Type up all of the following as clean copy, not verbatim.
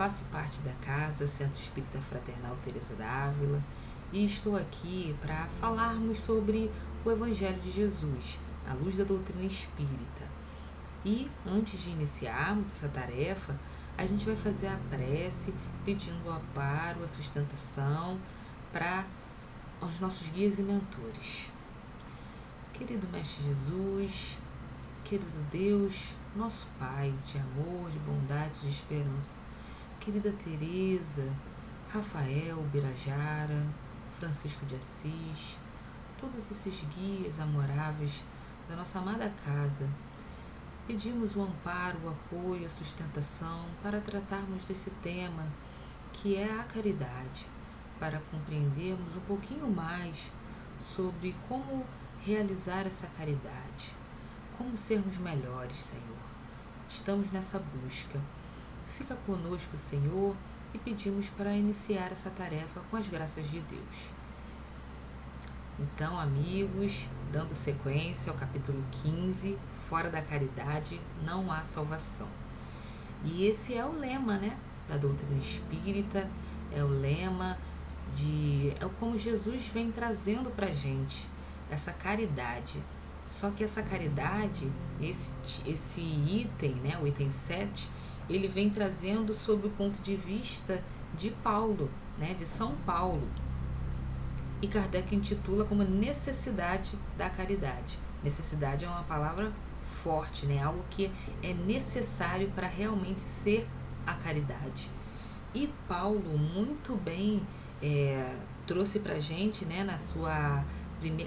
faço parte da casa Centro Espírita Fraternal Teresa d'Ávila e estou aqui para falarmos sobre o Evangelho de Jesus, à luz da doutrina espírita. E antes de iniciarmos essa tarefa, a gente vai fazer a prece pedindo o amparo, a sustentação para os nossos guias e mentores. Querido Mestre Jesus, querido Deus, nosso Pai de amor, de bondade, de esperança, querida Teresa, Rafael, Birajara, Francisco de Assis, todos esses guias amoráveis da nossa amada casa, pedimos o amparo, o apoio, a sustentação para tratarmos desse tema que é a caridade, para compreendermos um pouquinho mais sobre como realizar essa caridade, como sermos melhores, Senhor. Estamos nessa busca. Fica conosco, Senhor, e pedimos para iniciar essa tarefa com as graças de Deus. Então, amigos, dando sequência ao capítulo 15, fora da caridade não há salvação. E esse é o lema, da doutrina espírita, é o lema é como Jesus vem trazendo para a gente essa caridade. Só que essa caridade, esse item, o item 7, ele vem trazendo sob o ponto de vista de Paulo, de São Paulo. E Kardec intitula como necessidade da caridade. Necessidade é uma palavra forte, algo que é necessário para realmente ser a caridade. E Paulo muito bem trouxe para a gente,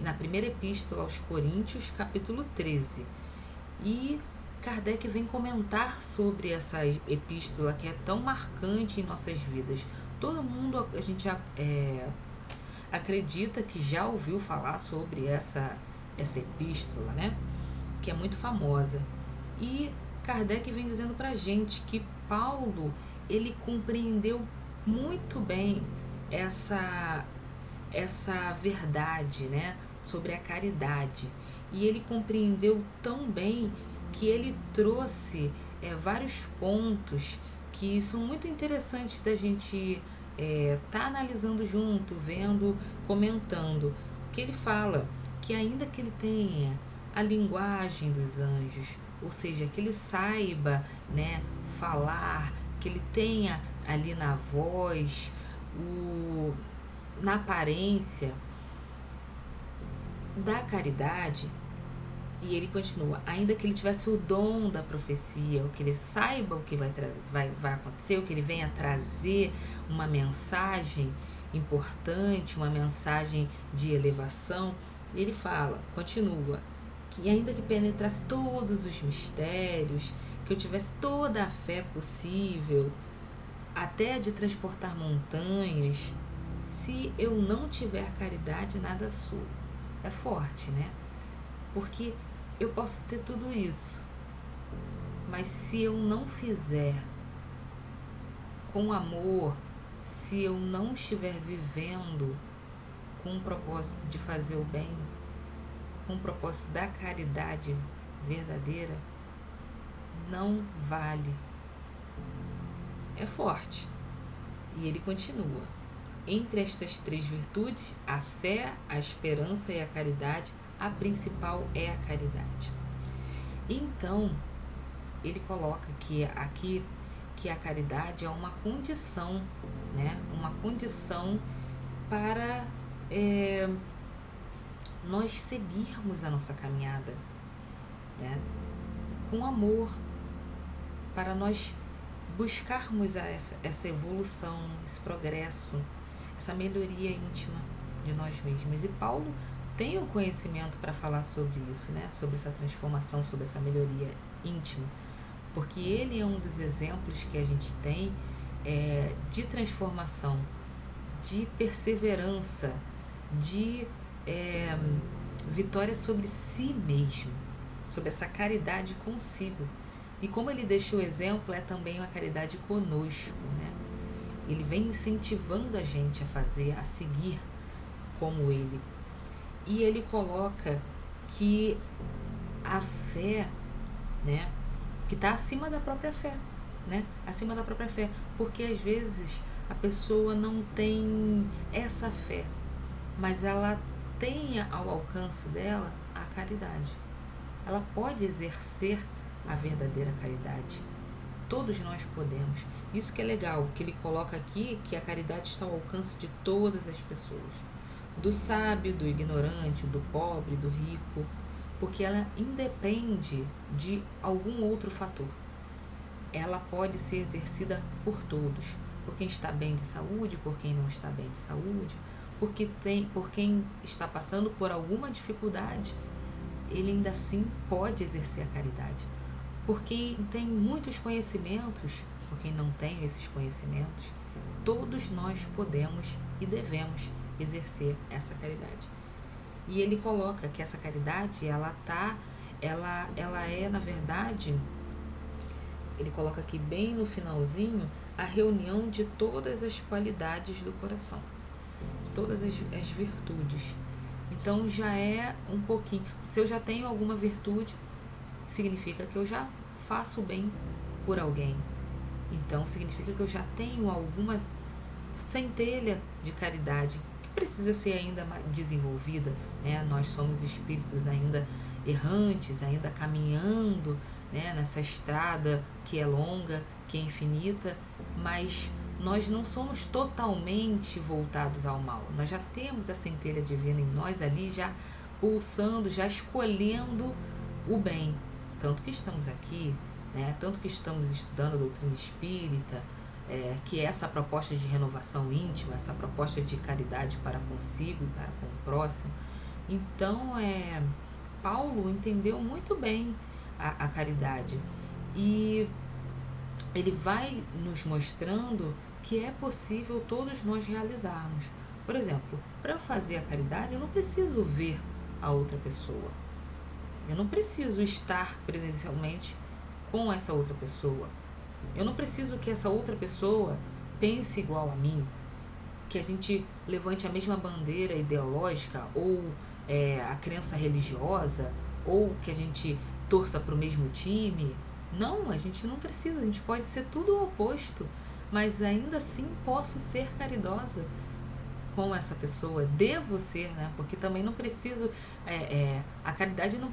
na primeira epístola aos Coríntios, capítulo 13. E Kardec vem comentar sobre essa epístola que é tão marcante em nossas vidas. Todo mundo, a gente acredita que já ouviu falar sobre essa epístola, que é muito famosa. E Kardec vem dizendo para a gente que Paulo, ele compreendeu muito bem essa verdade, sobre a caridade. E ele compreendeu tão bem que ele trouxe vários pontos que são muito interessantes da gente tá analisando junto, vendo, comentando. Que ele fala que ainda que ele tenha a linguagem dos anjos, ou seja, que ele saiba falar, que ele tenha ali na voz, na aparência da caridade, e ele continua, ainda que ele tivesse o dom da profecia, o que ele saiba o que vai acontecer, o que ele venha trazer uma mensagem importante, uma mensagem de elevação, ele fala, continua, que ainda que penetrasse todos os mistérios, que eu tivesse toda a fé possível, até de transportar montanhas, se eu não tiver caridade, nada sou. É forte, Porque eu posso ter tudo isso, mas se eu não fizer com amor, se eu não estiver vivendo com o propósito de fazer o bem, com o propósito da caridade verdadeira, não vale. É forte. E ele continua. Entre estas 3 virtudes, a fé, a esperança e a caridade, a principal é a caridade. Então, ele coloca que aqui que a caridade é uma condição, uma condição para nós seguirmos a nossa caminhada, com amor, para nós buscarmos essa evolução, esse progresso, essa melhoria íntima de nós mesmos. E Paulo tem o conhecimento para falar sobre isso, sobre essa transformação, sobre essa melhoria íntima, porque ele é um dos exemplos que a gente tem de transformação, de perseverança, de vitória sobre si mesmo, sobre essa caridade consigo. E como ele deixa o exemplo, é também uma caridade conosco, Ele vem incentivando a gente a fazer, a seguir como ele. E ele coloca que a fé, que está acima da própria fé. né? Acima da própria fé. Porque às vezes a pessoa não tem essa fé, mas ela tem ao alcance dela a caridade. Ela pode exercer a verdadeira caridade. Todos nós podemos. Isso que é legal, que ele coloca aqui, que a caridade está ao alcance de todas as pessoas. Do sábio, do ignorante, do pobre, do rico, porque ela independe de algum outro fator. Ela pode ser exercida por todos, por quem está bem de saúde, por quem não está bem de saúde, por quem está passando por alguma dificuldade, ele ainda assim pode exercer a caridade. Por quem tem muitos conhecimentos, por quem não tem esses conhecimentos, todos nós podemos e devemos exercer essa caridade. E ele coloca que essa caridade, ela é, na verdade, ele coloca aqui bem no finalzinho, a reunião de todas as qualidades do coração, todas as virtudes. Então já é um pouquinho. Se eu já tenho alguma virtude, significa que eu já faço bem por alguém. Então significa que eu já tenho alguma centelha de caridade que precisa ser ainda mais desenvolvida, né? Nós somos espíritos ainda errantes, ainda caminhando, né, nessa estrada que é longa, que é infinita, mas nós não somos totalmente voltados ao mal. Nós já temos a centelha divina em nós ali, já pulsando, já escolhendo o bem. Tanto que estamos aqui, né? Tanto que estamos estudando a doutrina espírita, que é essa proposta de renovação íntima, essa proposta de caridade para consigo e para com o próximo. Então, Paulo entendeu muito bem a caridade. E ele vai nos mostrando que é possível todos nós realizarmos. Por exemplo, para fazer a caridade, eu não preciso ver a outra pessoa. Eu não preciso estar presencialmente com essa outra pessoa. Eu não preciso que essa outra pessoa pense igual a mim, que a gente levante a mesma bandeira ideológica ou a crença religiosa, ou que a gente torça para o mesmo time. Não, a gente não precisa, a gente pode ser tudo o oposto, mas ainda assim posso ser caridosa com essa pessoa, devo ser, né? Porque também não preciso, a caridade não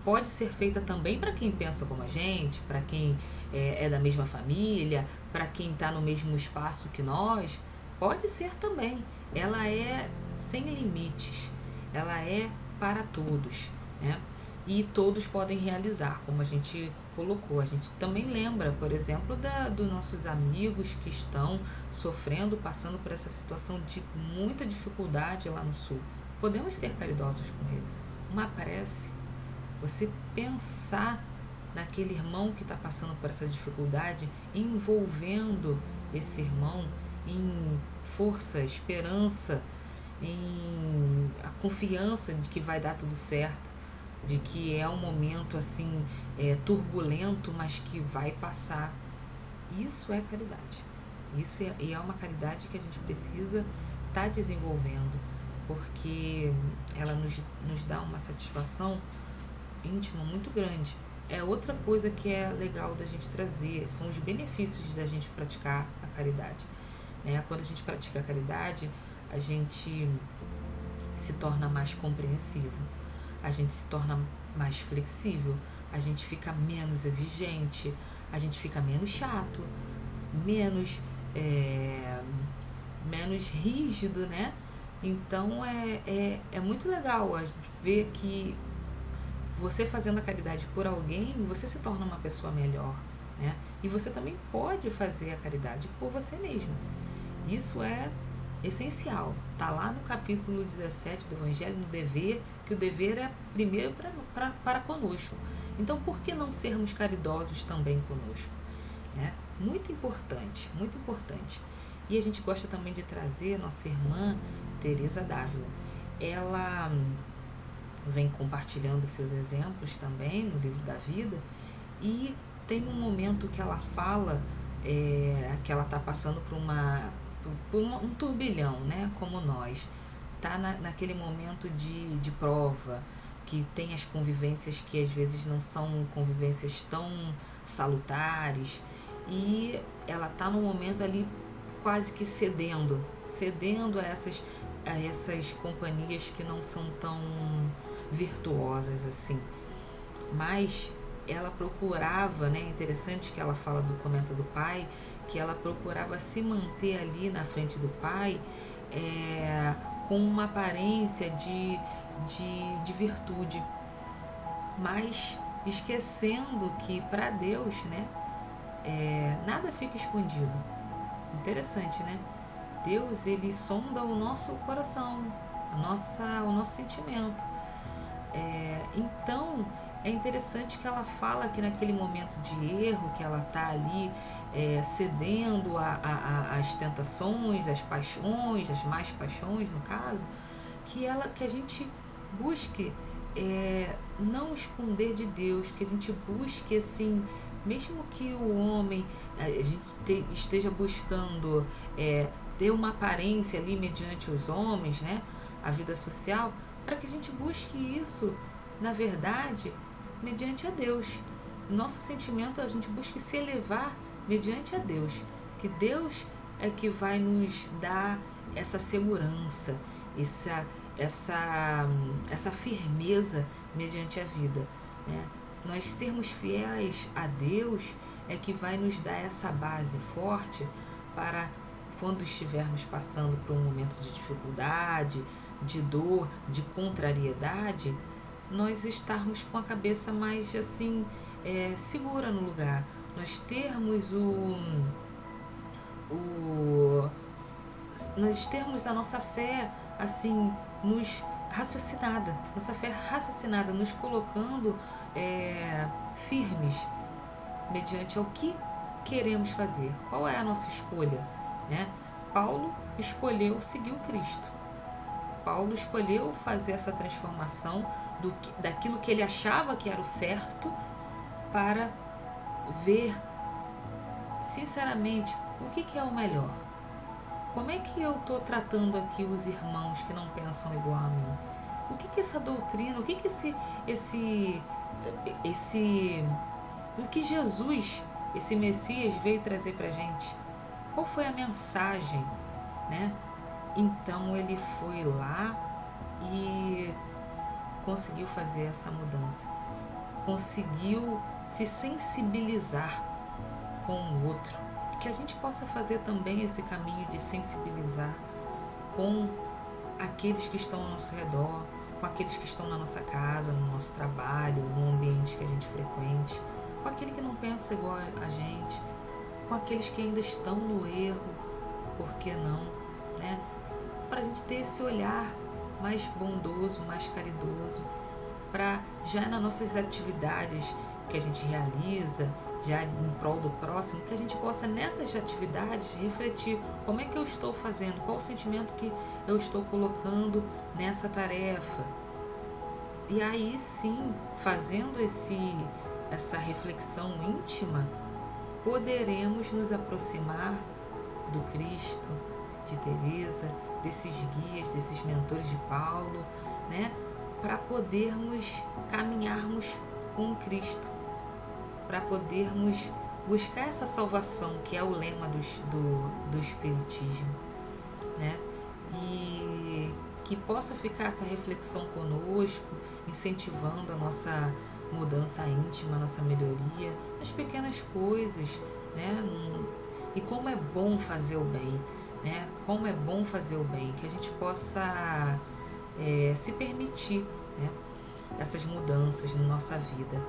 pode ser feita também para quem pensa como a gente, para quem é da mesma família, para quem está no mesmo espaço que nós, pode ser também. Ela é sem limites, ela é para todos, né? E todos podem realizar, como a gente colocou. A gente também lembra, por exemplo, dos nossos amigos que estão sofrendo, passando por essa situação de muita dificuldade lá no sul. Podemos ser caridosos com ele. Uma prece, você pensar naquele irmão que está passando por essa dificuldade, envolvendo esse irmão em força, esperança, em a confiança de que vai dar tudo certo, de que é um momento assim turbulento, mas que vai passar. Isso é caridade. Isso é uma caridade que a gente precisa estar desenvolvendo, porque ela nos dá uma satisfação íntima muito grande. É outra coisa que é legal da gente trazer, são os benefícios da gente praticar a caridade, né? Quando a gente pratica a caridade, a gente se torna mais compreensivo, a gente se torna mais flexível, a gente fica menos exigente, a gente fica menos chato, menos rígido, né? Então é muito legal a gente ver que você fazendo a caridade por alguém, você se torna uma pessoa melhor, né? E você também pode fazer a caridade por você mesmo. Isso é essencial. Está lá no capítulo 17 do Evangelho, no dever, que o dever é primeiro para conosco. Então, por que não sermos caridosos também conosco? Né? Muito importante, muito importante. E a gente gosta também de trazer nossa irmã Teresa d'Ávila. Ela vem compartilhando seus exemplos também no livro da vida, e tem um momento que ela fala que ela está passando por um turbilhão, né? Como nós. Está naquele momento de prova, que tem as convivências que às vezes não são convivências tão salutares, e ela está no momento ali quase que cedendo a essas companhias que não são tão virtuosas assim. Mas ela procurava, né? Interessante que ela fala comenta do pai, que ela procurava se manter ali na frente do pai, com uma aparência de virtude, mas esquecendo que para Deus, né, nada fica escondido. Interessante, né? Deus, ele sonda o nosso coração, o nosso sentimento. Então, é interessante que ela fala que naquele momento de erro, que ela está ali cedendo às tentações, às paixões, às más paixões, no caso, que a gente busque não esconder de Deus, que a gente busque assim, mesmo que o homem, a gente esteja buscando ter uma aparência ali mediante os homens, né, a vida social, para que a gente busque isso, na verdade, mediante a Deus. Nosso sentimento, a gente busque se elevar mediante a Deus, que Deus é que vai nos dar essa segurança, essa firmeza mediante a vida, né? Se nós sermos fiéis a Deus, é que vai nos dar essa base forte para quando estivermos passando por um momento de dificuldade, de dor, de contrariedade, nós estarmos com a cabeça mais assim segura no lugar, nós termos nós termos a nossa fé assim nossa fé raciocinada, nos colocando firmes mediante ao que queremos fazer, qual é a nossa escolha, né? Paulo escolheu seguir o Cristo. Paulo escolheu fazer essa transformação daquilo que ele achava que era o certo, para ver sinceramente o que é o melhor. Como é que eu estou tratando aqui os irmãos que não pensam igual a mim? O que essa doutrina, o que o que Jesus, esse Messias, veio trazer para a gente? Qual foi a mensagem, né? Então ele foi lá e conseguiu fazer essa mudança, conseguiu se sensibilizar com o outro, que a gente possa fazer também esse caminho de sensibilizar com aqueles que estão ao nosso redor, com aqueles que estão na nossa casa, no nosso trabalho, no ambiente que a gente frequente, com aquele que não pensa igual a gente, com aqueles que ainda estão no erro, por que não, né? Para a gente ter esse olhar mais bondoso, mais caridoso, para já nas nossas atividades que a gente realiza, já em prol do próximo, que a gente possa nessas atividades refletir como é que eu estou fazendo, qual o sentimento que eu estou colocando nessa tarefa. E aí sim, fazendo essa reflexão íntima, poderemos nos aproximar do Cristo, de Teresa, desses guias, desses mentores de Paulo, né? Para podermos caminharmos com Cristo, para podermos buscar essa salvação, que é o lema do Espiritismo, né? E que possa ficar essa reflexão conosco, incentivando a nossa mudança íntima, a nossa melhoria, nas pequenas coisas, né? E como é bom fazer o bem, né? Como é bom fazer o bem, que a gente possa se permitir, né, essas mudanças na nossa vida.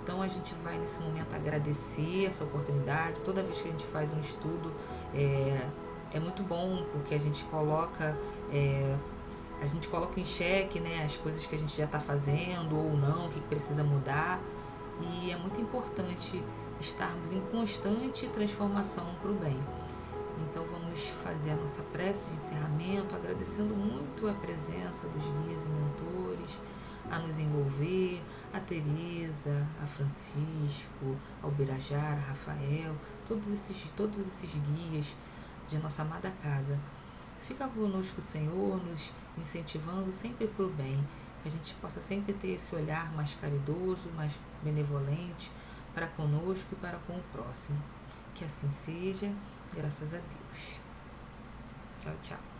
Então a gente vai nesse momento agradecer essa oportunidade. Toda vez que a gente faz um estudo é muito bom, porque a gente coloca em xeque, né, as coisas que a gente já está fazendo ou não, o que precisa mudar, e é muito importante estarmos em constante transformação para o bem. Então vamos fazer a nossa prece de encerramento, agradecendo muito a presença dos guias e mentores, a nos envolver, a Teresa, a Francisco, ao Birajara, a Rafael, todos esses guias de nossa amada casa. Fica conosco, Senhor, nos incentivando sempre para o bem, que a gente possa sempre ter esse olhar mais caridoso, mais benevolente para conosco e para com o próximo. Que que assim seja, graças a Deus. Tchau, tchau.